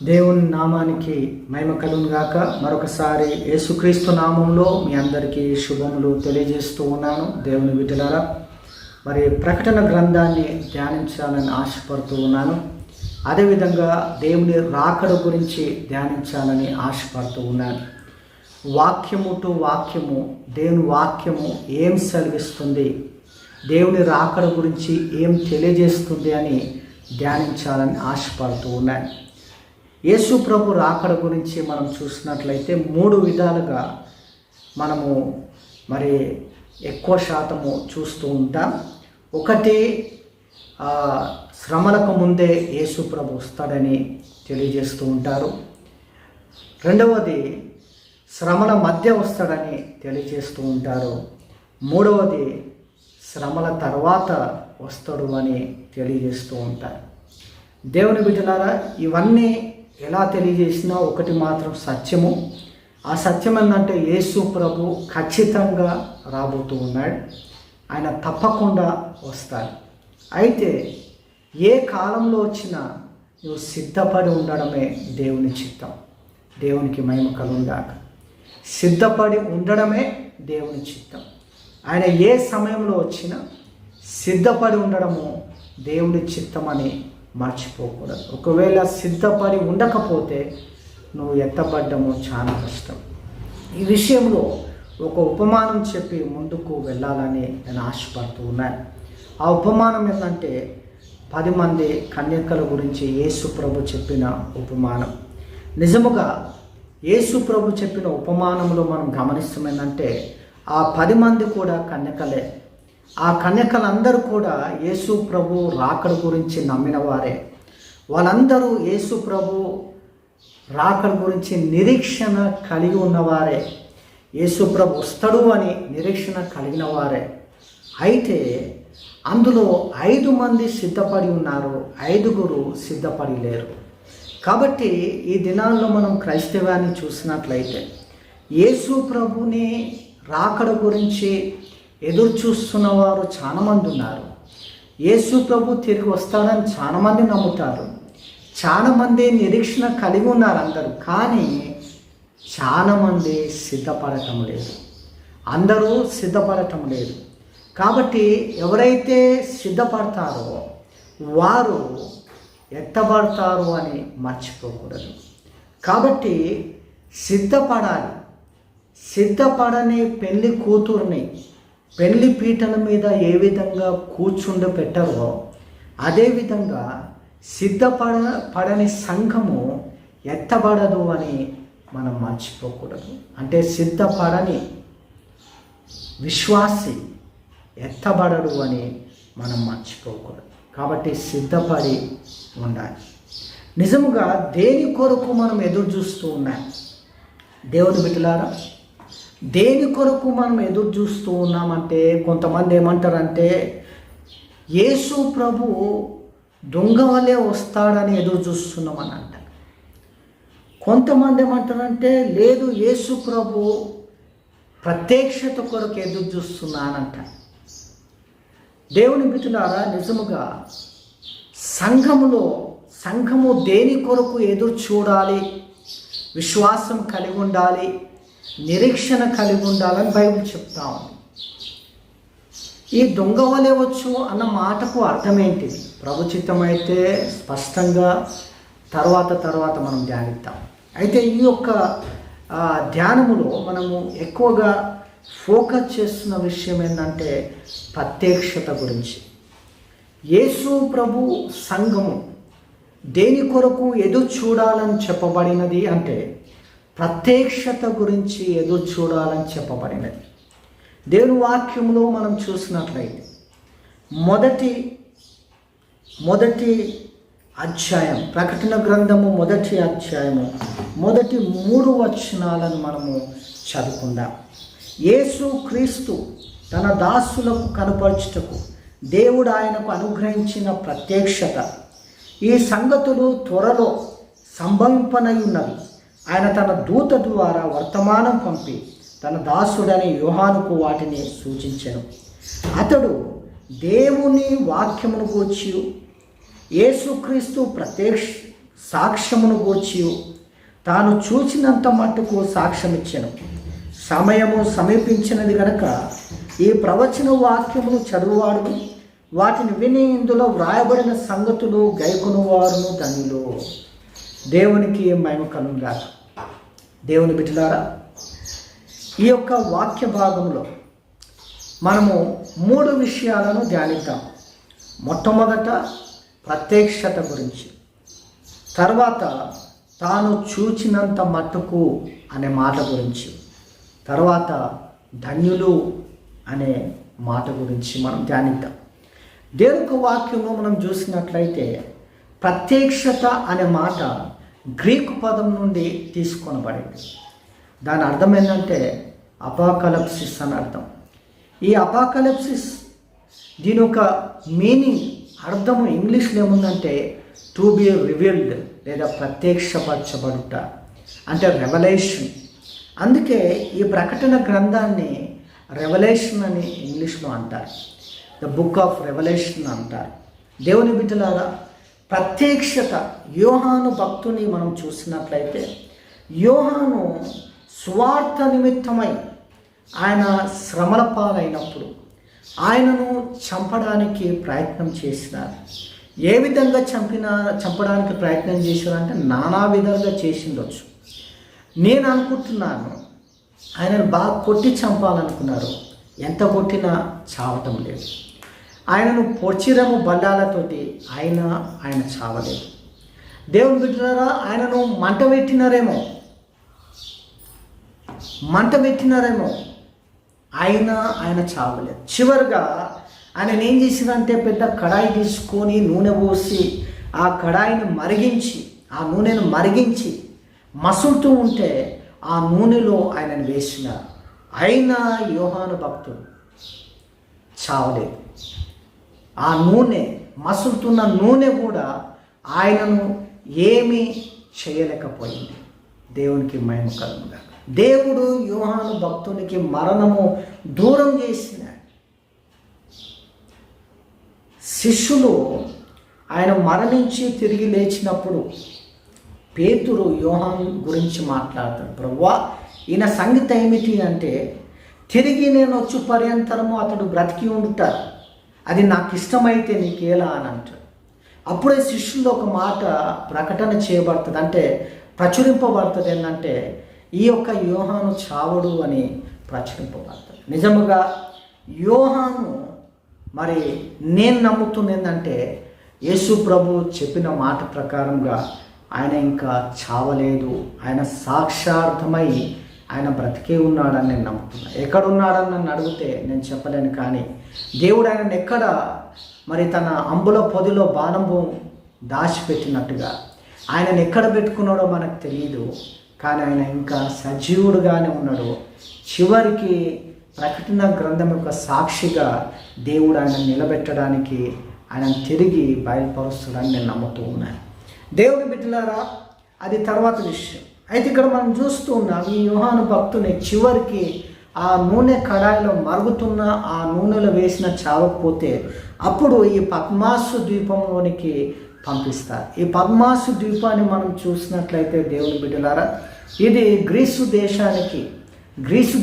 దేవుని నామానికి మహిమ కలుగును గాక. మరొకసారి యేసుక్రీస్తు నామంలో మీ అందరికీ శుభములు తెలియజేస్తూ ఉన్నాను. దేవుని బిడ్డలారా, మరి ప్రకటన గ్రంథాన్ని ధ్యానించాలని ఆశపడుతూ ఉన్నాను. అదేవిధంగా దేవుని రాకడ గురించి ధ్యానించాలని ఆశపడుతూ ఉన్నాను. వాక్యము టు వాక్యము, దేవుని వాక్యము ఏం సెలవిస్తుంది, దేవుని రాకడ గురించి ఏం తెలియజేస్తుంది అని ధ్యానించాలని ఆశపడుతూ ఉన్నాను. యేసు ప్రభు రాకడ గురించి మనం చూసినట్లయితే 3 విధాలుగా మనము మరి ఎక్కువ శాతము చూస్తూ ఉంటాం. ఒకటి, శ్రమలకు ముందే యేసు ప్రభు వస్తాడని తెలియజేస్తూ ఉంటారు. రెండవది, శ్రమల మధ్య వస్తాడని తెలియజేస్తూ ఉంటారు. మూడవది, శ్రమల తర్వాత వస్తాడు అని తెలియజేస్తూ ఉంటారు. దేవుని బిడ్డలారా, ఇవన్నీ ఎలా తెలియజేసినా ఒకటి మాత్రం సత్యము. ఆ సత్యం ఏంటంటే యేసు ప్రభు ఖచ్చితంగా రాబోతూ ఉన్నాడు. ఆయన తప్పకుండా వస్తాడు. అయితే ఏ కాలంలో వచ్చినా నువ్వు సిద్ధపడి ఉండడమే దేవుని చిత్తం. దేవునికి మహిమ కలుగుగాక. సిద్ధపడి ఉండడమే దేవుని చిత్తం. ఆయన ఏ సమయంలో వచ్చినా సిద్ధపడి ఉండడము దేవుని చిత్తం అని మర్చిపోకూడదు. ఒకవేళ సిద్ధపడి ఉండకపోతే నువ్వు ఎత్తబడ్డము చాలా కష్టం. ఈ విషయంలో ఒక ఉపమానం చెప్పి ముందుకు వెళ్ళాలని నేను ఆశపడుతూ ఉన్నాను. ఆ ఉపమానం ఏంటంటే 10 మంది కన్యకల గురించి యేసు ప్రభు చెప్పిన ఉపమానం. నిజముగా యేసు ప్రభు చెప్పిన ఉపమానంలో మనం గమనిస్తామేంటంటే ఆ 10 మంది కూడా కన్యకలే. ఆ కన్యకలందరూ కూడా యేసు ప్రభు రాకడ గురించి నమ్మిన వారే. వాళ్ళందరూ యేసు ప్రభు రాకడ గురించి నిరీక్షణ కలిగి ఉన్నవారే. యేసు ప్రభు వస్తాడు అని నిరీక్షణ కలిగిన వారే. అయితే అందులో 5 మంది సిద్ధపడి ఉన్నారు, 5గురు సిద్ధపడి లేరు. కాబట్టి ఈ దినాల్లో మనం క్రైస్తవాన్ని చూసినట్లయితే యేసు ప్రభుని రాకడ గురించి ఎదురు చూస్తున్న వారు చాలామంది ఉన్నారు. యేసు ప్రభు తిరిగి వస్తాడని చాలామంది నమ్ముతారు. చాలామంది నిరీక్షణ కలిగి ఉన్నారు అందరూ. కానీ చాలామంది సిద్ధపడటం లేదు. అందరూ సిద్ధపడటం లేదు. కాబట్టి ఎవరైతే సిద్ధపడతారో వారు ఎత్తబడతారు అని మర్చిపోకూడదు. కాబట్టి సిద్ధపడాలి. సిద్ధపడని పెళ్లి కూతుర్ని పెళ్లి పీటల మీద ఏ విధంగా కూర్చుండబెట్టారో అదేవిధంగా సిద్ధపడని సంఘము ఎత్తబడదు అని మనం మర్చిపోకూడదు. అంటే సిద్ధపడని విశ్వాసి ఎత్తబడడు అని మనం మర్చిపోకూడదు. కాబట్టి సిద్ధపడి ఉండాలి. నిజముగా దేని కొరకు మనం ఎదురు చూస్తూ ఉన్నాం? దేవుని బిడ్డలారా, దేని కొరకు మనం ఎదురు చూస్తూ ఉన్నామంటే కొంతమంది ఏమంటారంటే యేసు ప్రభు దొంగ వలె వస్తాడని ఎదురు చూస్తున్నామని అంటారు. కొంతమంది ఏమంటారంటే లేదు, యేసు ప్రభు ప్రత్యక్షత కొరకు ఎదురు చూస్తున్నానంటారు. దేవుని బిడ్డలారా, నిజముగా సంఘము దేని కొరకు ఎదురు చూడాలి, విశ్వాసం కలిగి ఉండాలి, నిరీక్షణ కలిగి ఉండాలని బైబిల్ చెప్తా ఉంది. ఈ దొంగ వలె వచ్చు అన్న మాటకు అర్థం ఏంటిది? ప్రభు చిత్తమైతే స్పష్టంగా తర్వాత మనం ధ్యానిద్దాం. అయితే ఈ యొక్క ధ్యానములో మనము ఎక్కువగా ఫోకస్ చేస్తున్న విషయం ఏంటంటే ప్రత్యక్షత గురించి. యేసు ప్రభు సంఘము దేని కొరకు ఎదురు చూడాలని చెప్పబడినది అంటే ప్రత్యక్షత గురించి ఎదురు చూడాలని చెప్పబడినది. దేవుని వాక్యంలో మనం చూసినట్లయితే మొదటి అధ్యాయం, ప్రకటన గ్రంథము 1వ అధ్యాయము 3 వచనాలను మనము చదువుకుందాం. యేసు క్రీస్తు తన దాసులకు కనపరచుటకు దేవుడు ఆయనకు అనుగ్రహించిన ప్రత్యక్షత. ఈ సంగతులు త్వరలో సంభవింపనై ఉన్నవి. ఆయన తన దూత ద్వారా వర్తమానం పంపి తన దాసుడని యోహానుకు వాటిని సూచించెను. అతడు దేవుని వాక్యమును గూర్చి యేసుక్రీస్తు సాక్ష్యమును గూర్చి తాను చూచినంత మట్టుకు సాక్ష్యం ఇచ్చెను. సమయము సమీపించినది గనక ఈ ప్రవచన వాక్యమును చదువువాడు వాటిని విని ఇందులో వ్రాయబడిన సంగతులు గైకొనువారును ధన్యులు. దేవునికి మహిమ కలుగుగాక. దేవుని బిడ్డలారా, ఈ యొక్క వాక్య భాగంలో మనము 3 విషయాలను ధ్యానిద్దాం. మొట్టమొదట ప్రత్యక్షత గురించి, తర్వాత తాను చూచినంత మట్టుకు అనే మాట గురించి, తర్వాత ధన్యులు అనే మాట గురించి మనం ధ్యానిద్దాం. దేవుని వాక్యంలో మనం చూసినట్లయితే ప్రత్యక్షత అనే మాట గ్రీకు పదం నుండి తీసుకొనబడింది. దాని అర్థం ఏంటంటే అపాకలప్సిస్ అని అర్థం. ఈ అపాకలప్సిస్ దీని యొక్క మీనింగ్, అర్థము ఇంగ్లీష్లో ఏముందంటే టు బి రివీల్డ్ లేదా ప్రత్యక్షపరచబడుట అంటే రెవల్యూషన్. అందుకే ఈ ప్రకటన గ్రంథాన్ని రెవల్యూషన్ అని ఇంగ్లీష్లో అంటారు. ద బుక్ ఆఫ్ రెవల్యూషన్ అంటారు. దేవుని బిడ్డలారా, ప్రత్యక్షత యోహాను భక్తుని మనం చూసినట్లయితే యోహాను స్వార్థ నిమిత్తమై ఆయన శ్రమల పాలైనప్పుడు ఆయనను చంపడానికి ప్రయత్నం చేసినారు. ఏ విధంగా చంపడానికి ప్రయత్నం చేశారంటే నానా విధాలుగా చేసిండొచ్చు. నేను అనుకుంటున్నాను ఆయనను బాగా కొట్టి చంపాలనుకున్నారు. ఎంత కొట్టినా చావటం లేదు. ఆయనను పొచ్చిరము బండాలతోటి ఆయన చావలేదు. దేవుని బిడ్డలారా, ఆయనను మంట పెట్టినారేమో ఆయన చావలేదు. చివరిగా ఆయన ఏం చేసిందంటే పెద్ద కడాయి తీసుకొని నూనె పోసి ఆ కడాయిని నూనెను మరిగించి మసులుతూ ఉంటే ఆ నూనెలో ఆయనను వేసినారు. అయినా యోహాను భక్తుడు చావలేదు. ఆ నూనె, మసులుతున్న నూనె కూడా ఆయనను ఏమీ చేయలేకపోయింది. దేవునికి మహిమ కలుగుగాక. దేవుడు యోహాను భక్తునికి మరణము దూరం చేసినాడు. శిష్యులు ఆయన మరణించి తిరిగి లేచినప్పుడు పేతురు యోహాను గురించి మాట్లాడతాడు. ప్రభువా, ఈయన సంగతి ఏమిటి అంటే, తిరిగి నేను వచ్చు పర్యంతరము అతడు బ్రతికి ఉంటాడు, అది నాకు ఇష్టమైతే నీకేలా అని అంటాడు. అప్పుడే శిష్యుల్లో ఒక మాట ప్రకటన చేయబడుతుంది, అంటే ప్రచురింపబడుతుంది. ఏంటంటే ఈ యొక్క యోహాను చావడు అని ప్రచురింపబడుతుంది. నిజముగా యోహాను మరి నేను నమ్ముతుంది ఏంటంటే యేసు ప్రభు చెప్పిన మాట ప్రకారంగా ఆయన ఇంకా చావలేదు. ఆయన సాక్షార్థమై ఆయన బ్రతికే ఉన్నాడని నేను నమ్ముతున్నాను. ఎక్కడున్నాడని నన్ను అడిగితే నేను చెప్పలేను. కానీ దేవుడు ఆయనను ఎక్కడ మరి తన అంబుల పొదిలో బాణము దాచిపెట్టినట్టుగా ఆయనను ఎక్కడ పెట్టుకున్నాడో మనకు తెలియదు. కానీ ఆయన ఇంకా సజీవుడుగానే ఉన్నాడు. చివరికి ప్రకటన గ్రంథం యొక్క సాక్షిగా దేవుడు ఆయన నిలబెట్టడానికి ఆయన తిరిగి బయలుపరుస్తాడని నేను నమ్ముతూ ఉన్నాను. దేవుని బిడ్డలారా, అది తర్వాత విషయం. అయితే ఇక్కడ మనం చూస్తూ ఉన్నాం ఈ యోహాను భక్తుని చివరికి ఆ నూనె కడాయిలో మరుగుతున్న ఆ నూనెలో వేసిన చావకపోతే అప్పుడు ఈ పద్మాసు ద్వీపంలోనికి పంపిస్తారు. ఈ పద్మాసు ద్వీపాన్ని మనం చూసినట్లయితే దేవుని బిడ్డలారా, ఇది గ్రీసు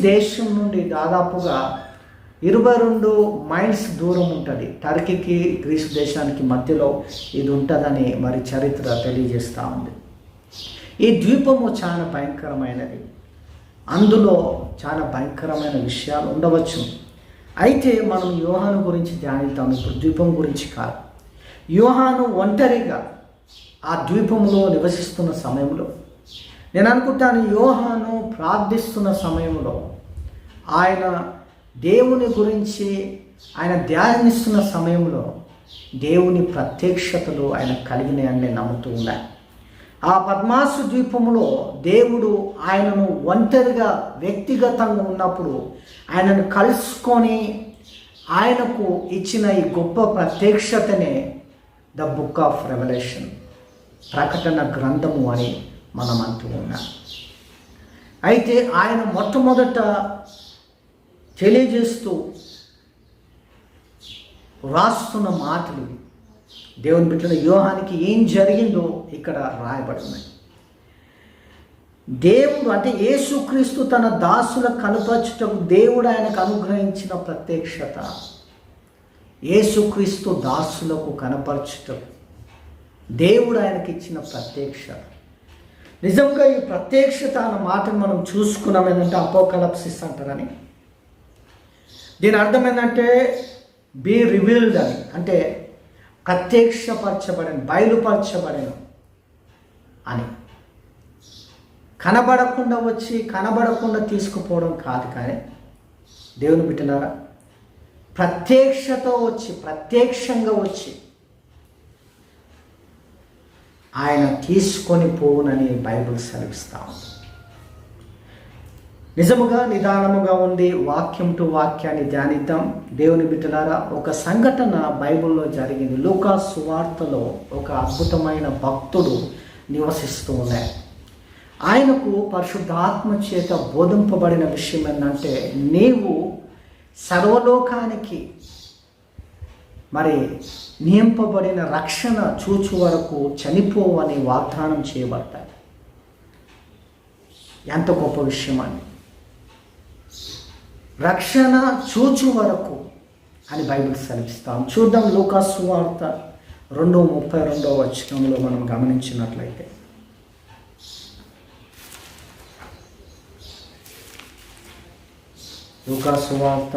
దేశం నుండి దాదాపుగా 22 మైల్స్ దూరం ఉంటుంది. టర్కీకి గ్రీసు దేశానికి మధ్యలో ఇది ఉంటుందని మరి చరిత్ర తెలియజేస్తూ ఉంది. ఈ ద్వీపము చాలా భయంకరమైనది. అందులో చాలా భయంకరమైన విషయాలు ఉండవచ్చు. అయితే మనం యోహాను గురించి ధ్యానిద్దాం. ఇప్పుడు ద్వీపం గురించి కాదు. యోహాను ఒంటరిగా ఆ ద్వీపంలో నివసిస్తున్న సమయంలో, నేను అనుకుంటాను యోహాను ప్రార్థిస్తున్న సమయంలో, ఆయన దేవుని గురించి ఆయన ధ్యానిస్తున్న సమయంలో దేవుని ప్రత్యక్షతలు ఆయన కలిగినాయని నేను నమ్ముతూ ఉన్నాను. ఆ పద్మాసు ద్వీపంలో దేవుడు ఆయనను ఒంటరిగా వ్యక్తిగతంగా ఉన్నప్పుడు ఆయనను కలుసుకొని ఆయనకు ఇచ్చిన ఈ గొప్ప ప్రత్యక్షతనే ద బుక్ ఆఫ్ రెవల్యూషన్, ప్రకటన గ్రంథము అని మనం అంటూ ఉన్నాం. అయితే ఆయన మొట్టమొదట తెలియజేస్తూ రాస్తున్న మాటలు దేవుని బిడ్డల యోహానికి ఏం జరిగిందో ఇక్కడ రాయబడి ఉన్నాయి. దేవుడు అంటే యేసుక్రీస్తు తన దాసులకు కనుపరచుటకు దేవుడు ఆయనకు అనుగ్రహించిన ప్రత్యక్షత. యేసుక్రీస్తు దాసులకు కనపరచుటకు దేవుడు ఆయనకి ఇచ్చిన ప్రత్యక్షత. నిజంగా ఈ ప్రత్యక్షత అన్న మాటను మనం చూసుకున్నాం. ఏంటంటే అపోకలిప్సిస్ అంటారని. దీని అర్థం ఏంటంటే బీ రివీల్డ్ అని, అంటే ప్రత్యక్షపరచబడిన, బయలుపరచబడిన అని. కనబడకుండా వచ్చి కనబడకుండా తీసుకుపోవడం కాదు, కానీ దేవుని బిడ్డలారా ప్రత్యక్షతో వచ్చి, ప్రత్యక్షంగా వచ్చి ఆయన తీసుకొని పోవునని బైబిల్ సెలవిస్తా ఉంది. నిజముగా నిదానముగా ఉంది. వాక్యం టు వాక్యాన్ని ధ్యానిద్దాం. దేవుని బిడ్డలారా, ఒక సంఘటన బైబిల్లో జరిగింది. లూకా సువార్తలో ఒక అద్భుతమైన భక్తుడు నివసిస్తూ ఉన్నాడు. ఆయనకు పరిశుద్ధాత్మ చేత బోధింపబడిన విషయం ఏంటంటే, నీవు సర్వలోకానికి మరి నియంపబడిన రక్షణ చూచు వరకు చనిపోవని వాగ్దానం చేయబడతాయి. ఎంత గొప్ప విషయం అండి! రక్షణ చూచు వరకు అని బైబిల్ సెలవిస్తాం. చూద్దాం లూకా సువార్త 2:32 మనం గమనించినట్లయితే, లూకా సువార్త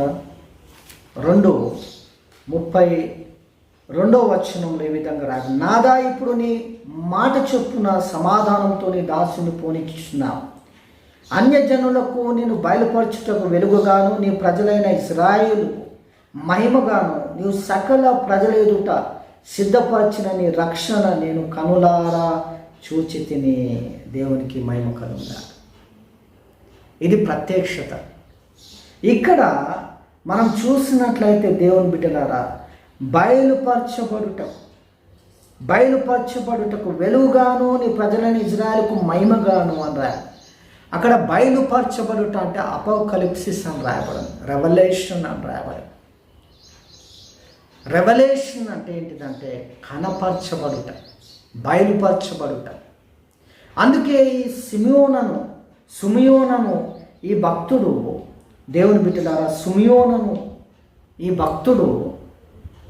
2:32 ఈ విధంగా రాదు. నాదా, ఇప్పుడు నీ మాట చొప్పున సమాధానంతో నీ దాసుని పోనిచ్చున్నావు. అన్యజనులకు నేను బయలుపరచుటకు వెలుగుగాను, నీ ప్రజలైన ఇశ్రాయేలుకు మహిమగాను నీవు సకల ప్రజల ఎదుట సిద్ధపరిచిన నీ రక్షణ నేను కనులారా చూచి తిని. దేవునికి మహిమ కలుగుగా. ఇది ప్రత్యక్షత. ఇక్కడ మనం చూసినట్లయితే దేవుని బిడ్డలారా, బయలుపరచబడుటకు వెలుగుగాను నీ ప్రజలైన ఇజ్రాయెలుకు మహిమగాను అని రాయాలి. అక్కడ బయలుపరచబడుట అంటే అపోకలిప్సిస్ అని రాయబడింది, రెవల్యూషన్ అని రాయబడింది. రెవల్యూషన్ అంటే ఏంటిదంటే కనపరచబడుట, బయలుపరచబడుట. అందుకే ఈ సుమియోనను ఈ భక్తుడు, దేవుని బిడ్డలారా, సుమియోనను ఈ భక్తుడు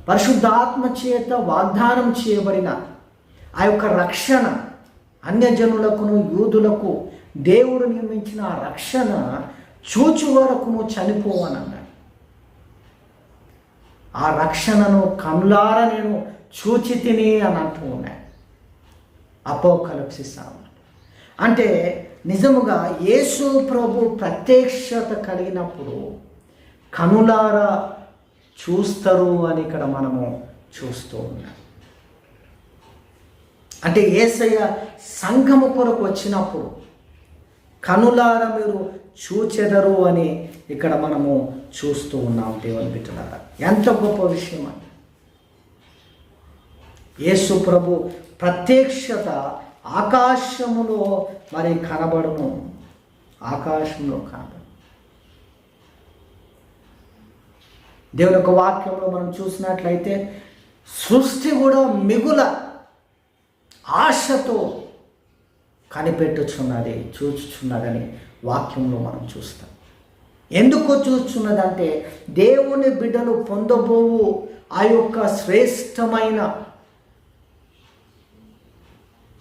పరిశుద్ధాత్మ చేత వాగ్దానం చేయబడిన ఆ యొక్క రక్షణ, అన్యజనులకును యూదులకు దేవుడు నియమించిన ఆ రక్షణ చూచు వరకు నువ్వు చనిపోవనన్నాడు. ఆ రక్షణను కనులారా నేను చూచి తిని అని అంటూ ఉన్నాడు. అపోకలిప్సిస్ అంటే నిజముగా యేసు ప్రభు ప్రత్యక్షత కలిగినప్పుడు కనులారా చూస్తారు అని ఇక్కడ మనము చూస్తూ ఉన్నాం. అంటే యేసయ్య సంఘము కొరకు వచ్చినప్పుడు కనులారా మీరు చూచెదరు అని ఇక్కడ మనము చూస్తూ ఉన్నాం. దేవుని బిడ్డలారా, ఎంత గొప్ప విషయం అండి! యేసు ప్రభు ప్రత్యక్షత ఆకాశములో మరి కనబడును, ఆకాశంలో కనబడు. దేవుని యొక్క వాక్యంలో మనం చూసినట్లయితే సృష్టి కూడా మిగుల ఆశతో కనిపెట్టుచున్నది, చూచుచున్నదని వాక్యంలో మనం చూస్తాం. ఎందుకు చూచున్నదంటే దేవుని బిడ్డలు పొందబోవు ఆ యొక్క శ్రేష్టమైన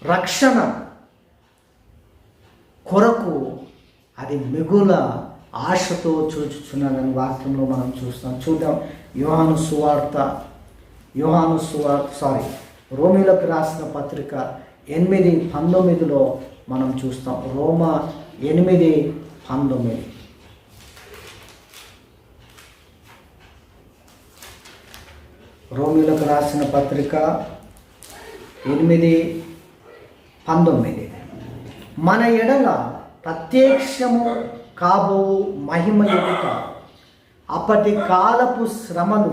రక్షణ కొరకు అది మిగుల ఆశతో చూచుచున్నదని వాక్యంలో మనం చూస్తాం. చూద్దాం రోమీలకు రాసిన పత్రిక 8:19 మనం చూస్తాం. రోమా 8:19. రోమీలకు రాసిన పత్రిక 8:19. మన ఎడల ప్రత్యక్షము కాబో మహిమ ఎదుట అప్పటి కాలపు శ్రమలు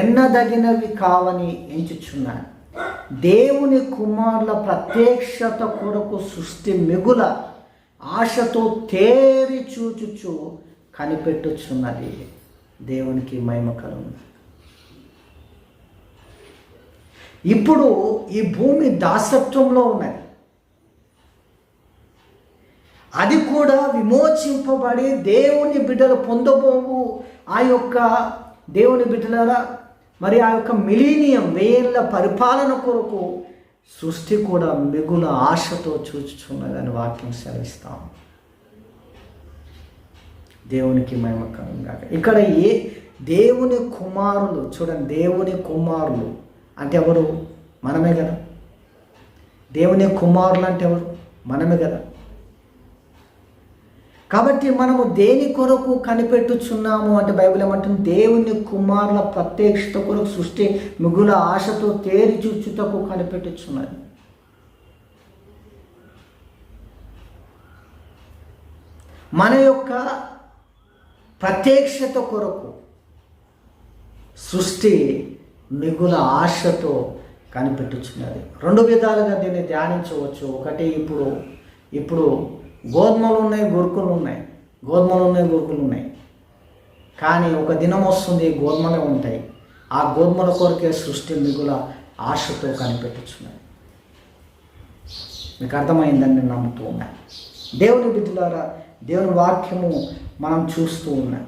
ఎన్నదగినవి కావని ఎంచుచున్నాను. దేవుని కుమారుల ప్రత్యక్షత కొరకు సృష్టి మిగుల ఆశతో తేరి చూచుచు కనిపెట్టుచున్నది. దేవునికి మహిమ కలుగును. ఇప్పుడు ఈ భూమి దాసత్వంలో ఉన్నది. అది కూడా విమోచింపబడి దేవుని బిడ్డలు పొందబోవు ఆ యొక్క దేవుని బిడ్డల మరి ఆ యొక్క మిలీనియం 1000 పరిపాలన కొరకు సృష్టి కూడా మిగుల ఆశతో చూచుచున్నదని వాక్యం సెలవిస్తాం. దేవునికి మహిమ కలుగుగాక. ఇక్కడ దేవుని కుమారులు చూడండి, దేవుని కుమారులు అంటే ఎవరు? మనమే కదా. దేవుని కుమారులు అంటే ఎవరు? మనమే కదా. కాబట్టి మనము దేని కొరకు కనిపెట్టుచున్నాము అంటే బైబిల్ ఏమంటుంది? దేవుని కుమారుల ప్రత్యక్షత కొరకు సృష్టి మిగుల ఆశతో తేరి చూచుటకు కనిపెట్టుచున్నది. మన యొక్క ప్రత్యక్షత కొరకు సృష్టి మిగుల ఆశతో కనిపెట్టుచున్నది. 2 విధాలుగా దీన్ని ధ్యానించవచ్చు. ఒకటి, ఇప్పుడు గోధుమలు ఉన్నాయి, గొరుకులు ఉన్నాయి. గోధుమలు ఉన్నాయి. కానీ ఒక దినం వస్తుంది గోధుమలే ఉంటాయి. ఆ గోధుమల కొరకే సృష్టి మిగుల ఆశతో కనిపెట్టుచున్నది. మీకు అర్థమైందని నేను నమ్ముతూ ఉన్నాను. దేవుని బిడ్డలారా, దేవుని వాక్యము మనం చూస్తూ ఉన్నాం.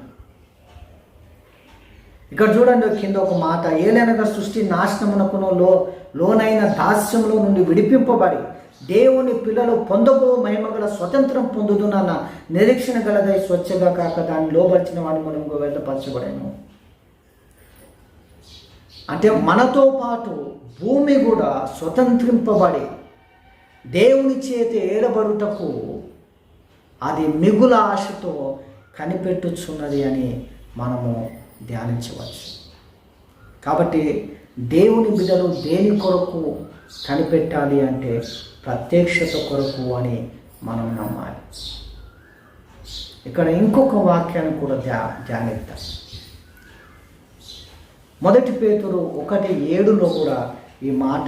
ఇక్కడ చూడండి, కింద ఒక మాట, ఏలైనగా సృష్టి నాశనమునకును లోనైన దాస్యంలో నుండి విడిపింపబడి దేవుని పిల్లలు పొందబో మహిమగల స్వతంత్రం పొందుదునన్న నిరీక్షణ గలదై స్వచ్ఛగా కాక దాన్ని లోబర్చిన వాడిని మనం వెళ్ళపరచబడాను. అంటే మనతో పాటు భూమి కూడా స్వతంత్రింపబడి దేవుని చేతి ఏడబడుటకు అది మిగుల ఆశతో కనిపెట్టుచున్నది అని మనము ధ్యానించవచ్చు. కాబట్టి దేవుని బిడ్డలు దేని కొరకు కనిపెట్టాలి అంటే ప్రత్యక్షత కొరకు అని మనం నమ్మాలి. ఇక్కడ ఇంకొక వాక్యాన్ని కూడా ధ్యానిద్దాం. 1 పేతురు 1:7 కూడా ఈ మాట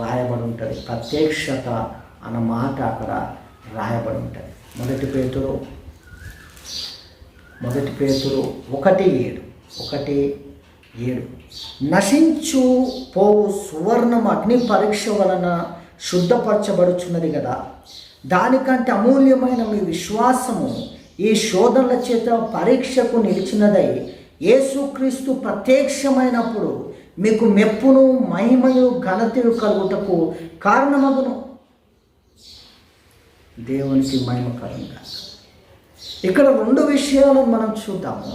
రాయబడి ఉంటుంది. ప్రత్యక్షత అన్న మాట అక్కడ రాయబడి ఉంటుంది. 1 పేతురు 1:7 నశించు పోవు సువర్ణం అగ్ని పరీక్ష వలన శుద్ధపరచబడుచున్నది కదా, దానికంటే అమూల్యమైన మీ విశ్వాసము ఈ శోధనల చేత పరీక్షకు నిలిచినదై యేసుక్రీస్తు ప్రత్యక్షమైనప్పుడు మీకు మెప్పును మహిమయు ఘనతయు కలుగుటకు కారణమగును. దేవునికి మహిమ కలుగుగా. ఇక్కడ 2 విషయాలను మనం చూద్దాము.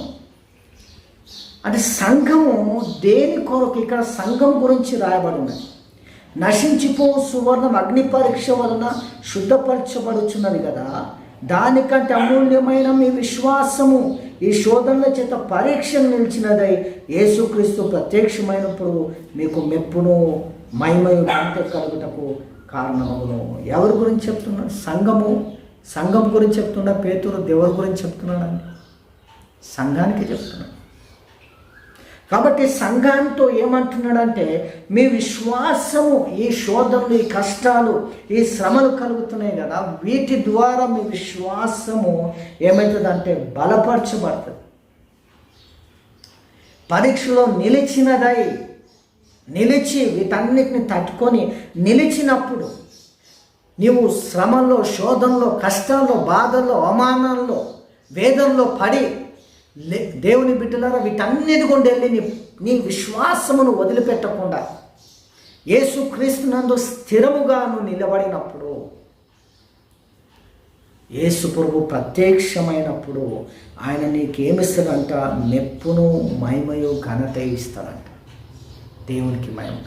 అంటే సంఘము దేని కొరకు, ఇక్కడ సంఘం గురించి రాయబడి ఉన్నది. నశించిపో సువర్ణం అగ్ని పరీక్ష వలన శుద్ధపరచబడుచున్నది కదా, దానికంటే అమూల్యమైన మీ విశ్వాసము ఈ శోధనల చేత పరీక్ష నిలిచినదై యేసుక్రీస్తు ప్రత్యక్షమైనప్పుడు మీకు మెప్పును మహిమయు ఘనత కలుగుటకు కారణమగును. ఎవరి గురించి చెప్తున్నాడు? సంఘం గురించి చెప్తున్నా పేతురు. దేవుడి గురించి చెప్తున్నాడండి, సంఘానికి చెప్తున్నాడు. కాబట్టి సంఘంతో ఏమంటున్నాడంటే, మీ విశ్వాసము ఈ శోధనలు, ఈ కష్టాలు, ఈ శ్రమలు కలుగుతున్నాయి కదా, వీటి ద్వారా మీ విశ్వాసము ఏమవుతుందంటే బలపరచబడుతుంది. పరీక్షలో నిలిచి వీటన్నిటిని తట్టుకొని నిలిచినప్పుడు నీవు శ్రమల్లో, శోధనలో, కష్టాల్లో, బాధల్లో, అవమానాల్లో, వేదనలో పడి దేవుని బిడ్డలారా వీటన్నిటి గుండా వెళ్ళి నీ విశ్వాసమును వదిలిపెట్టకుండా యేసుక్రీస్తునందు స్థిరముగా నువ్వు నిలబడినప్పుడు, యేసు ప్రభు ప్రత్యక్షమైనప్పుడు ఆయన నీకేమిస్తాడంట? మెప్పును మహిమయు ఘనత ఇస్తాడంట. దేవునికి మహిమ.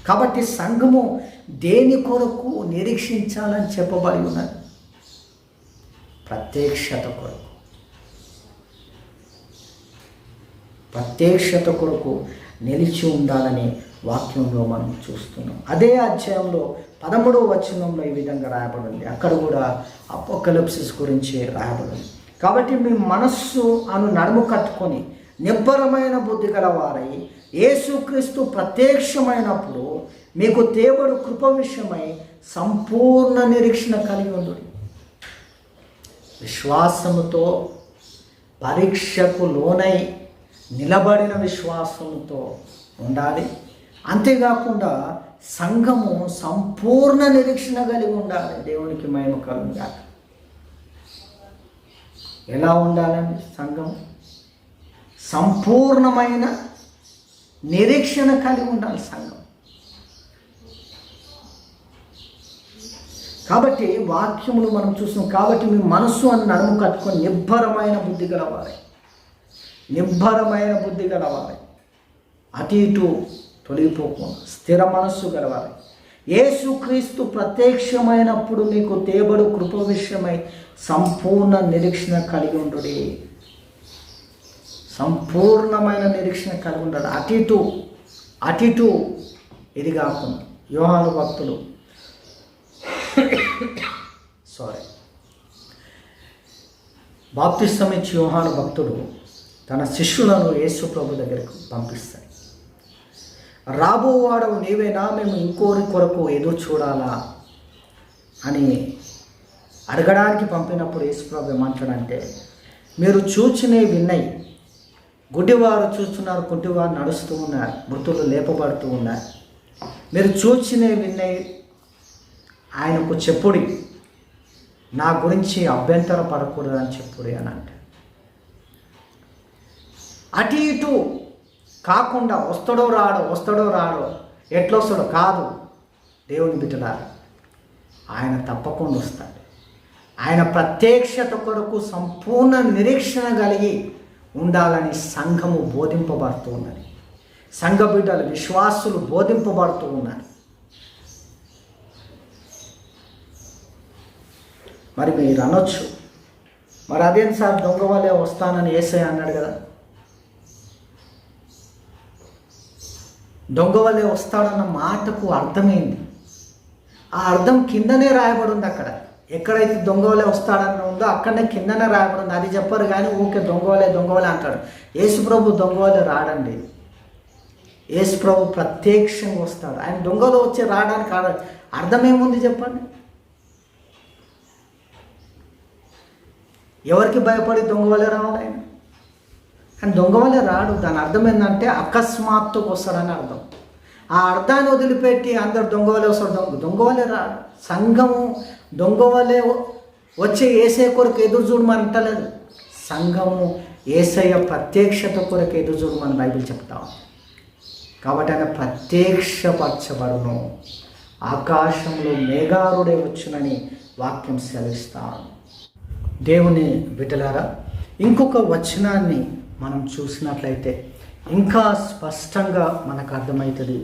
కాబట్టి సంఘము దేని కొరకు నిరీక్షించాలని చెప్పబడి ఉన్నది? ప్రత్యక్షత కొరకు. ప్రత్యక్షత కొరకు నిలిచి ఉండాలని వాక్యంలో మనం చూస్తున్నాం. అదే అధ్యాయంలో 13వ వచనంలో ఈ విధంగా రాయబడింది. అక్కడ కూడా అపోకలిప్సిస్ గురించి రాయబడింది. కాబట్టి మీ మనస్సు నడుము కట్టుకొని నిబ్బరమైన బుద్ధి గలవారై యేసుక్రీస్తు ప్రత్యక్షమైనప్పుడు మీకు దేవుడు కృప విషయమై సంపూర్ణ నిరీక్షణ కలిగి ఉంది. విశ్వాసముతో పరీక్షకు లోనై నిలబడిన విశ్వాసంతో ఉండాలి. అంతేకాకుండా సంఘము సంపూర్ణ నిరీక్షణ కలిగి ఉండాలి. దేవునికి మహిమ కలుగుగాక. ఎలా ఉండాలండి? సంఘం సంపూర్ణమైన నిరీక్షణ కలిగి ఉండాలి సంఘం. కాబట్టి వాక్యములు మనం చూస్తున్నాం. కాబట్టి మీ మనస్సు అని నడుము కట్టుకొని నిబ్బరమైన బుద్ధి గలవాలి. నిబ్బరమైన బుద్ధి గలవాలి. అటు ఇటు తొలగిపోకుండా స్థిర మనస్సు గలవాలి. యేసుక్రీస్తు ప్రత్యక్షమైనప్పుడు మీకు తేబడు కృప విషయమై సంపూర్ణ నిరీక్షణ కలిగి ఉండుడి. సంపూర్ణమైన నిరీక్షణ కలిగి ఉండాలి. అటు ఇటు ఇది కాకుండా యోహాను భక్తులు బాప్తిస్తం ఇచ్చి యోహాను భక్తుడు తన శిష్యులను యేసు ప్రభు దగ్గరకు పంపిస్తాడు. రాబోవాడవు నీవేనా, మేము ఇంకోరి కొరకు ఎదురు చూడాలా అని అడగడానికి పంపినప్పుడు యేసు ప్రభు ఏమంటాడంటే, మీరు చూచినే విన్నాయి, గుడ్డివారు చూస్తున్నారు, కుంటివారు నడుస్తూ ఉన్నారు, మృతులు లేపబడుతూ ఉన్నారు. మీరు చూచినే విన్నాయి ఆయనకు చెప్పుడి, నా గురించి అభ్యంతర పడకూడదు అని చెప్పుడి అని అంటే, అటు ఇటు కాకుండా వస్తాడో రాడో ఎట్లా వస్తాడో కాదు. దేవుని బిడ్డలారా, ఆయన తప్పకుండా వస్తాడు. ఆయన ప్రత్యక్షత కొరకు సంపూర్ణ నిరీక్షణ కలిగి ఉండాలని సంఘము బోధింపబడుతూ ఉన్నది. సంఘ బిడ్డలు విశ్వాసులు బోధింపబడుతూ ఉన్నారు. మరి మీరు అనొచ్చు, మరి అదేం సార్ దొంగ వల్లే వస్తానని యేసయ్య అన్నాడు కదా. దొంగ వల్లే వస్తాడన్న మాటకు అర్థమైంది. ఆ అర్థం కిందనే రాయబడి ఉంది. అక్కడ ఎక్కడైతే దొంగ వల్లే వస్తాడన్న ఉందో అక్కడనే కిందనే రాయబడి ఉంది. అది చెప్పరు కానీ ఊకే దొంగ వల్లే అంటాడు. యేసుప్రభు దొంగ వల్లే రాడండి. యేసుప్రభు ప్రత్యక్షంగా వస్తాడు. ఆయన దొంగలో వచ్చి రావడానికి అర్థం ఏముంది చెప్పండి? ఎవరికి భయపడి దొంగ వల్లే రావాలి ఆయన? కానీ దొంగ వల్లే రాడు. దాని అర్థం ఏంటంటే అకస్మాత్తుకు వస్తాడని అర్థం. ఆ అర్థాన్ని వదిలిపెట్టి అందరు దొంగ వల్లే వస్తాడు. దొంగ వల్లే రాడు. సంఘము దొంగ వల్లే వచ్చే యేసయ్య కొరకు ఎదురు చూడమని అంటలేదు. సంఘము యేసయ్య ప్రత్యక్షత కొరకు ఎదురు చూడమని బైబిల్ చెప్తాం. కాబట్టి ఆయన ప్రత్యక్షపరచబడును, ఆకాశంలో మేఘారుడే వచ్చునని వాక్యం సెలవిస్తాను. దేవుని బిడ్డలారా, ఇంకొక వచనాన్ని మనం చూసినట్లయితే ఇంకా స్పష్టంగా మనకు అర్థమవుతుంది.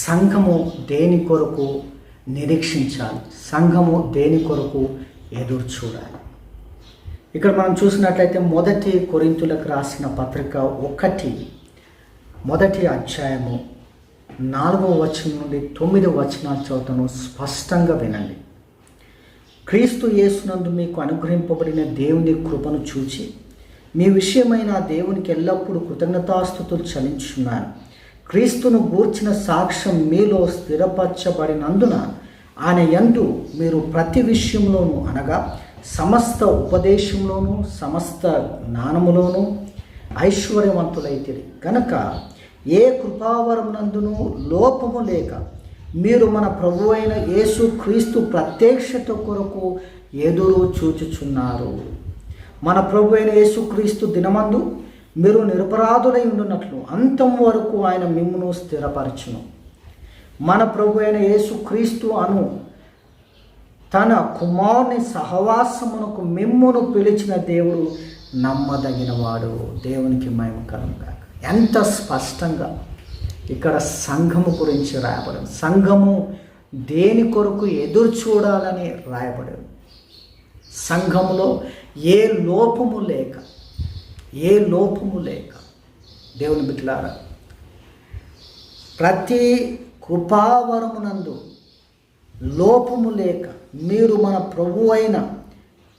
సంఘము దేని కొరకు నిరీక్షించాలి, సంఘము దేని కొరకు ఎదురు చూడాలి. ఇక్కడ మనం చూసినట్లయితే 1 కొరింథీయులకు రాసిన పత్రిక 1 అధ్యాయము 4వ వచనం నుండి 9వ వచనాలు చదువుతాను. స్పష్టంగా వినండి. క్రీస్తు యేసునందు మీకు అనుగ్రహింపబడిన దేవుని కృపను చూచి మీ విషయమైన దేవునికి ఎల్లప్పుడూ కృతజ్ఞతాస్తుతులు చెల్లించున్నాను. క్రీస్తును గూర్చిన సాక్ష్యం మీలో స్థిరపరచబడినందున ఆయన యందు మీరు ప్రతి విషయంలోనూ అనగా సమస్త ఉపదేశంలోనూ సమస్త జ్ఞానములోనూ ఐశ్వర్యవంతులైతిరి కనుక ఏ కృపావరమునందును లోపము లేక మీరు మన ప్రభువు అయిన యేసు క్రీస్తు ప్రత్యక్షత కొరకు ఎదురు చూచుచున్నారు. మన ప్రభు అయిన యేసు క్రీస్తు దినమందు మీరు నిరపరాధులై ఉండునట్లు అంతం వరకు ఆయన మిమ్మును స్థిరపరచును. మన ప్రభు అయిన యేసు క్రీస్తు అను తన కుమారుని సహవాసమునకు మిమ్మును పిలిచిన దేవుడు నమ్మదగినవాడు. దేవునికి మహిమ కలుగుగాక. ఎంత స్పష్టంగా ఇక్కడ సంఘము గురించి రాయబడింది. సంఘము దేని కొరకు ఎదురు చూడాలని రాయబడింది. సంఘములో ఏ లోపము లేక దేవుని బిడ్డలారా, ప్రతి కృపావరమునందు లోపము లేక మీరు మన ప్రభు అయిన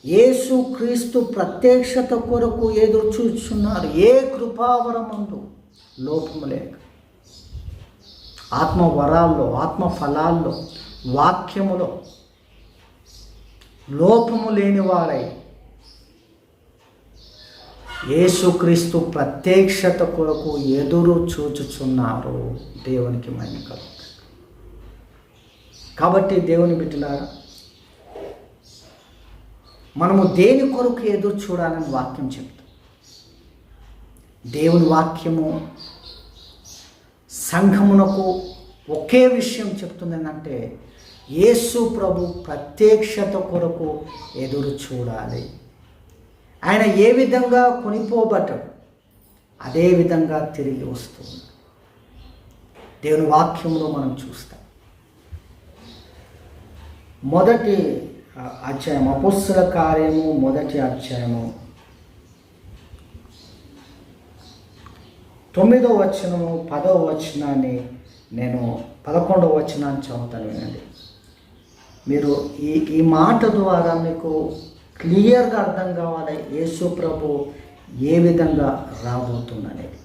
యేసు క్రీస్తు ప్రత్యక్షత కొరకు ఎదురు చూస్తున్నారు. ఏ కృపావరమందు లోపము లేక, ఆత్మ వరాల్లో, ఆత్మ ఫలాల్లో, వాక్యములో లోపము లేని వారై యేసుక్రీస్తు ప్రత్యక్షత కొరకు ఎదురు చూచుచున్నారు. దేవునికి మహిమ కలుగును. కాబట్టి దేవుని బిడ్డలారా, మనము దేని కొరకు ఎదురు చూడాలని వాక్యం చెప్తాం. దేవుని వాక్యము సంఘమునకు ఒకే విషయం చెప్తుంది ఏంటంటే, యేసు ప్రభు ప్రత్యక్షత కొరకు ఎదురు చూడాలి. ఆయన ఏ విధంగా కొనిపోబడ్డాడు అదే విధంగా తిరిగి వస్తుంది. దేవుని వాక్యంలో మనం చూస్తాం. మొదటి అధ్యాయం, అపోస్తల కార్యము మొదటి అధ్యాయము 9వ వచనము 10వ వచనాన్ని నేను 11వ వచనాన్ని చదువుతాను, వినండి. మీరు ఈ మాట ద్వారా మీకు క్లియర్గా అర్థం కావాలి యేసు ప్రభు ఏ విధంగా రాబోతుందనేది.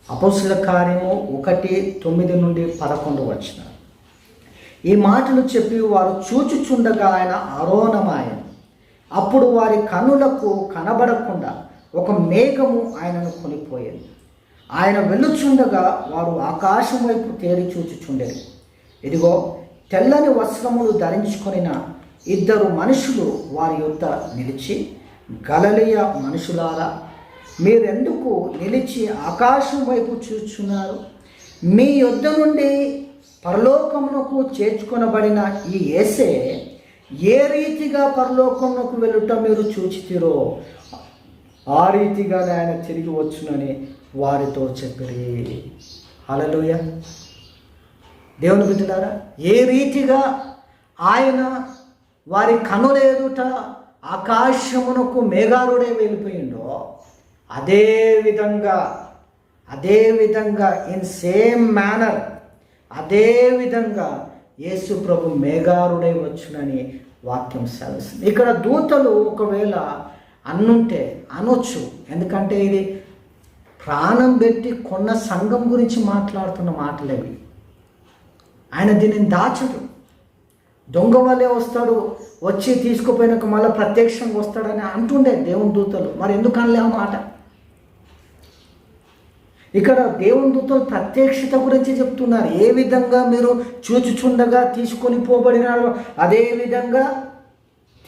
అపోస్తల కార్యము 1:9 నుండి 11 వచనాలు. ఈ మాటలు చెప్పి వారు చూచుచుండగా ఆయన ఆరోహణమాయెను. అప్పుడు వారి కనులకు కనబడకుండా ఒక మేఘము ఆయనను కొనిపోయేది. ఆయన వెళ్ళుచుండగా వారు ఆకాశం వైపు తేరి చూచుచుండేది. ఇదిగో, తెల్లని వస్త్రములు ధరించుకొనిన 2 మనుషులు వారి యొద్ద నిలిచి, గలిలయ మనుషులారా, మీరెందుకు నిలిచి ఆకాశం వైపు చూచున్నారు? మీ యొద్ద నుండి పరలోకమునకు చేర్చుకొనబడిన ఈ యేసే ఏ రీతిగా పరలోకమునకు వెళ్ళుట మీరు చూచితిరో ఆ రీతిగానే ఆయన తిరిగి వచ్చునని వారితో చెప్పిరి. హల్లెలూయ. దేవుని బిడ్డలారా, ఏ రీతిగా ఆయన వారి కనుల ఎదుట ఆకాశమునకు మేఘారుడే వెళ్ళిపోయిండో అదే విధంగా ఇన్ సేమ్ మేనర్ అదే విధంగా యేసు ప్రభు మేఘారుడై వచ్చునని వాక్యం సెలవుస్తుంది. ఇక్కడ దూతలు ఒకవేళ అన్నుంటే అనొచ్చు, ఎందుకంటే ఇది ప్రాణం పెట్టి కొన్న సంఘం గురించి మాట్లాడుతున్న మాటలేవి. ఆయన దీనిని దాచడు. దొంగ వల్లే వస్తాడు, వచ్చి తీసుకుపోయినాక మళ్ళీ ప్రత్యక్షంగా వస్తాడని అంటుండే దేవుని దూతలు. మరి ఎందుకు అనలే ఆ మాట? ఇక్కడ దేవుని దూతలు ప్రత్యక్షత గురించి చెప్తున్నారు. ఏ విధంగా మీరు చూచుచుండగా తీసుకొని పోబడినారో అదే విధంగా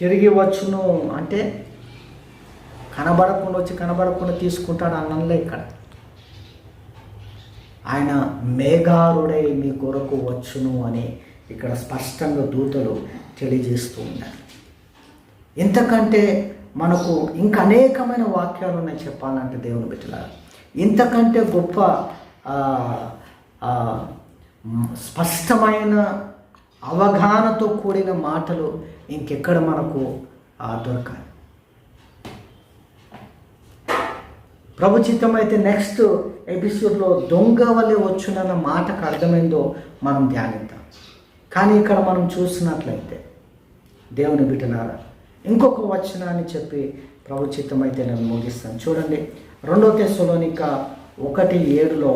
తిరిగి వచ్చును అంటే కనబడకుండా తీసుకుంటాడు అన్నలే. ఇక్కడ ఆయన మేఘారుడై మీ కొరకు వచ్చును అని ఇక్కడ స్పష్టంగా దూతలు తెలియజేస్తూ ఉన్నారు. ఇంతకంటే మనకు ఇంకా అనేకమైన వాక్యాలు ఉన్నాయి చెప్పాలంటే దేవుని బిడ్డలారా. ఇంతకంటే గొప్ప స్పష్టమైన అవగాహనతో కూడిన మాటలు ఇంకెక్కడ మనకు దొరకాలి. ప్రభు చిత్తమైతే నెక్స్ట్ ఎపిసోడ్లో దొంగ వల్లే వచ్చునన్న మాటకు అర్థమైందో మనం ధ్యానిద్దాం. కానీ ఇక్కడ మనం చూసినట్లయితే దేవుని బిడ్డలారా, ఇంకొక వచనాన్ని చెప్పి ప్రభు చిత్తమైతే నేను ముగిస్తాను. చూడండి, 2 తెస్సలోనిక 1:7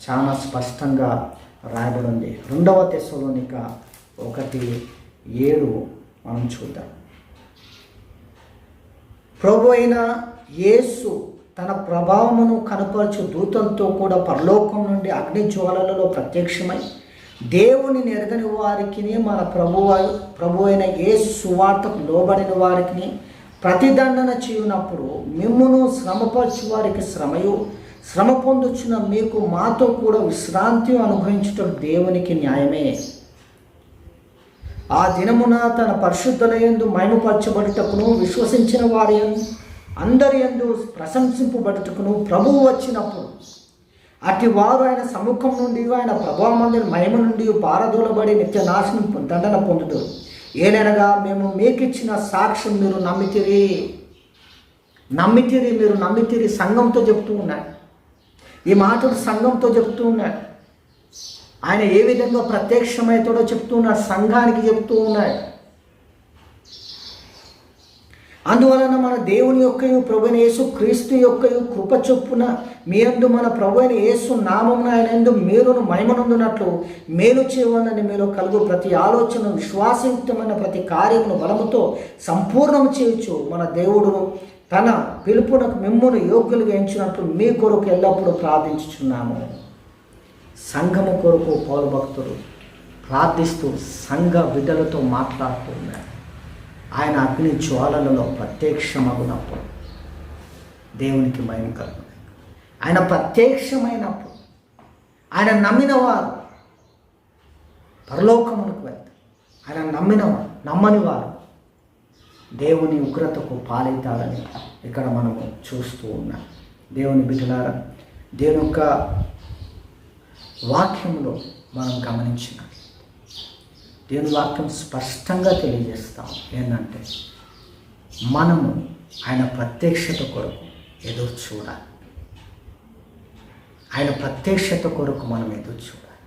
చాలా స్పష్టంగా రాయబడి ఉంది. 2 తెస్సలోనిక 1:7 మనం చూద్దాం. ప్రభు అయిన యేసు తన ప్రభావమును కనపరచు దూతలతో కూడా పరలోకం నుండి అగ్ని జ్వాలలలో ప్రత్యక్షమై దేవుని ఎరగని వారికి, మన ప్రభు అయిన యేసు సువార్తకు లోబడిన వారికి ప్రతిదండన చేయునప్పుడు మిమ్మును శ్రమపరచు వారికి శ్రమయు, శ్రమ పొందుచున్న మీకు మాతో కూడా విశ్రాంతి అనుభవించుట దేవునికి న్యాయమే. ఆ దినమున తన పరిశుద్ధులయందు మహిమపరచబడుటకును విశ్వసించిన వారి అందరి యందు ప్రశంసింపబడుటకును ప్రభువు వచ్చినప్పుడు అటు వారు ఆయన సముఖం నుండి, ఆయన ప్రభావమందు మహిమ నుండి పారదోలబడి నిత్య నాశనం దండన పొందుతారు. ఏలనగా మేము మీకిచ్చిన సాక్ష్యం మీరు నమ్మితిరి సంఘంతో చెప్తూ ఉన్నాడు. ఈ మాటలు సంఘంతో చెప్తూ ఉన్నాడు. ఆయన ఏ విధంగా ప్రత్యక్షమవుతాడో చెప్తూ ఉన్నాడు, సంఘానికి చెప్తూ ఉన్నాడు. అందువలన మన దేవుని యొక్కయు ప్రభువైన యేసు క్రీస్తు యొక్కయు కృప చొప్పున మీ యందు మన ప్రభువైన యేసు నామమున ఆయన యందు మీరును మహిమనొందునట్లు మేలు చేయవలనని మీలో కలుగు ప్రతి ఆలోచన విశ్వాసయుక్తమైన ప్రతి కార్యమును బలముతో సంపూర్ణము చేయొచ్చు మన దేవుడు తన పిలుపునకు మిమ్మును యోగ్యులుగా ఎంచినట్లు మీ కొరకు ఎల్లప్పుడూ ప్రార్థించుచున్నాము. సంఘము కొరకు పౌలు భక్తుడు ప్రార్థిస్తూ సంఘ బిడ్డలతో మాట్లాడుతూ ఉన్నాడు. ఆయన అగ్ని జ్వాలలలో ప్రత్యక్షమగునప్పుడు దేవునికి మహిమ కలుగును. ఆయన ప్రత్యక్షమైనప్పుడు ఆయన నమ్మిన వారు పరలోకమునకు వెళ్తారు. ఆయన నమ్మని వారు దేవుని ఉగ్రతకు పాలవుతారని ఇక్కడ మనము చూస్తూ ఉన్నాం. దేవుని బిడ్డలారా, దేవుని యొక్క వాక్యంలో మనం గమనించిన దేవుని వాక్యం స్పష్టంగా తెలియజేస్తాం ఏంటంటే మనము ఆయన ప్రత్యక్షత కొరకు ఎదురు చూడాలి. ఆయన ప్రత్యక్షత కొరకు మనం ఎదురు చూడాలి.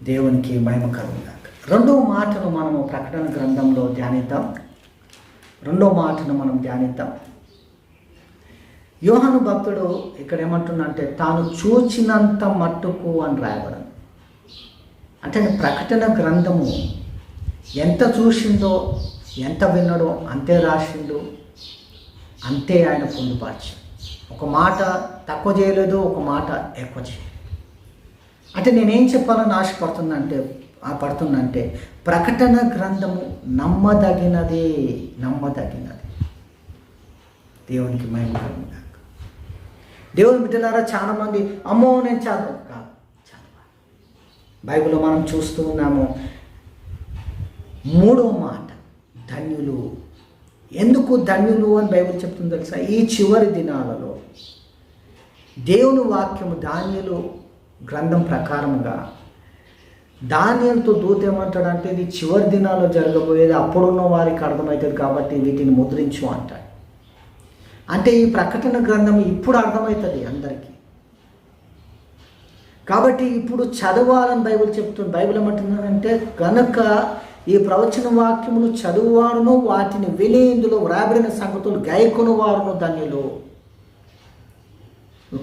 దేవునికి మహిమ కలుగుగాక. రెండవ మాటను మనము ప్రకటన గ్రంథంలో ధ్యానిద్దాం. యోహాను భక్తుడు ఇక్కడ ఏమంటున్నంటే తాను చూచినంత మట్టుకు అని రాయబడింది. అంటే ప్రకటన గ్రంథము ఎంత చూసిందో ఎంత విన్నాడో అంతే రాసిండు, అంతే ఆయన పొందుపరిచి. ఒక మాట తక్కువ చేయలేదు, ఒక మాట ఎక్కువ చేయలేదు. అంటే నేనేం చెప్పాలని పడుతుందంటే ప్రకటన గ్రంథము నమ్మదగినది. దేవునికి మహిమ కలుగుగాక. దేవుని బిడ్డలారా, చాలామంది అమ్మో నేను చదవాలి. బైబిల్లో మనం చూస్తూ ఉన్నాము. 3వ మాట ధన్యులు. ఎందుకు ధన్యులు అని బైబిల్ చెప్తుంది తెలుసా? ఈ చివరి దినాలలో దేవుని వాక్యము దానియేలు గ్రంథం ప్రకారముగా దానియేలుతో దూత ఏమంటాడంటే ఇది చివరి దినాల్లో జరగబోయేది, అప్పుడున్న వారికి అర్థమవుతుంది కాబట్టి వీటిని ముద్రించు అంటాడు. అంటే ఈ ప్రకటన గ్రంథం ఇప్పుడు అర్థమవుతుంది అందరికీ. కాబట్టి ఇప్పుడు చదవాలని బైబిల్ చెప్తుంది. బైబిల్ ఏమంటున్నానంటే కనుక ఈ ప్రవచన వాక్యమును చదువువారును వాటిని విని ఇందులో వ్రాయబడిన సంగతులు గాయకుని వారును ధన్యులు.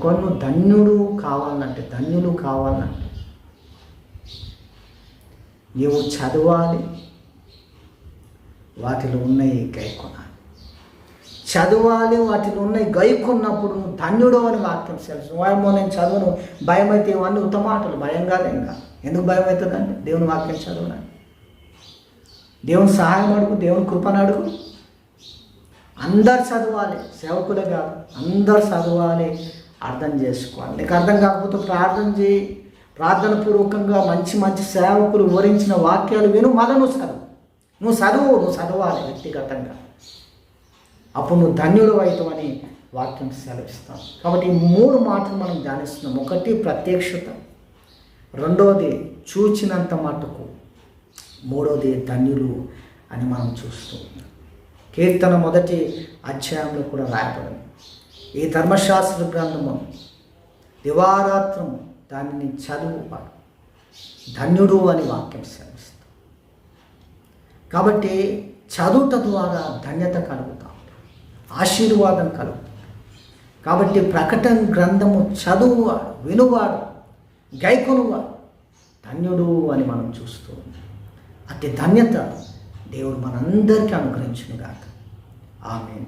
కొన్ని ధన్యులు కావాలంటే నీవు చదవాలి, వాటిలో ఉన్నాయి గైకొనాలి. చదవాలి, వాటిలో ఉన్నాయి గైకొన్నప్పుడు నువ్వు ధన్యుడు అని వాక్యం తెలుసు. ఏమో నేను చదువును, భయం అయితే ఇవన్నీ ఉత్తమాటలు. భయం కాదేంగా. ఎందుకు భయం అవుతుందండి? దేవుని వాక్యం చదువునా, దేవుని సహాయం అడుగు, దేవుని కృపను అడుగు. అందరు చదవాలి, సేవకులే కాదు, అందరు చదవాలి, అర్థం చేసుకోవాలి. నీకు అర్థం కాకపోతే ప్రార్థన చేయి. ప్రార్థన పూర్వకంగా మంచి సేవకులు వివరించిన వాక్యాలు విను. మళ్ళీ నువ్వు చదవాలి వ్యక్తిగతంగా. అప్పుడు నువ్వు ధన్యుడు అవుతావని వాక్యం సెలవిస్తాం. కాబట్టి ఈ 3 మాటలు మనం ధ్యానిస్తున్నాం. ఒకటి ప్రత్యక్షత, రెండవది చూచినంత మటుకు, మూడవది ధన్యులు అని మనం చూస్తూ ఉన్నాం. కీర్తన 1వ అధ్యాయంలో కూడా రాయబడింది. ఈ ధర్మశాస్త్ర గ్రంథము దివారాత్రము దానిని చదువువాడు ధన్యుడు అని వాక్యం సెలవిస్తాం. కాబట్టి చదువుట ద్వారా ధన్యత కలుగుతాం, ఆశీర్వాదం కలుగుతుంది. కాబట్టి ప్రకటన గ్రంథము చదువువాడు, వినువాడు, గైకొనువాడు ధన్యుడు అని మనం చూస్తూ ఉన్నాం. అతి ధన్యత దేవుడు మనందరికీ అనుగ్రహించును గాక. ఆమేన్.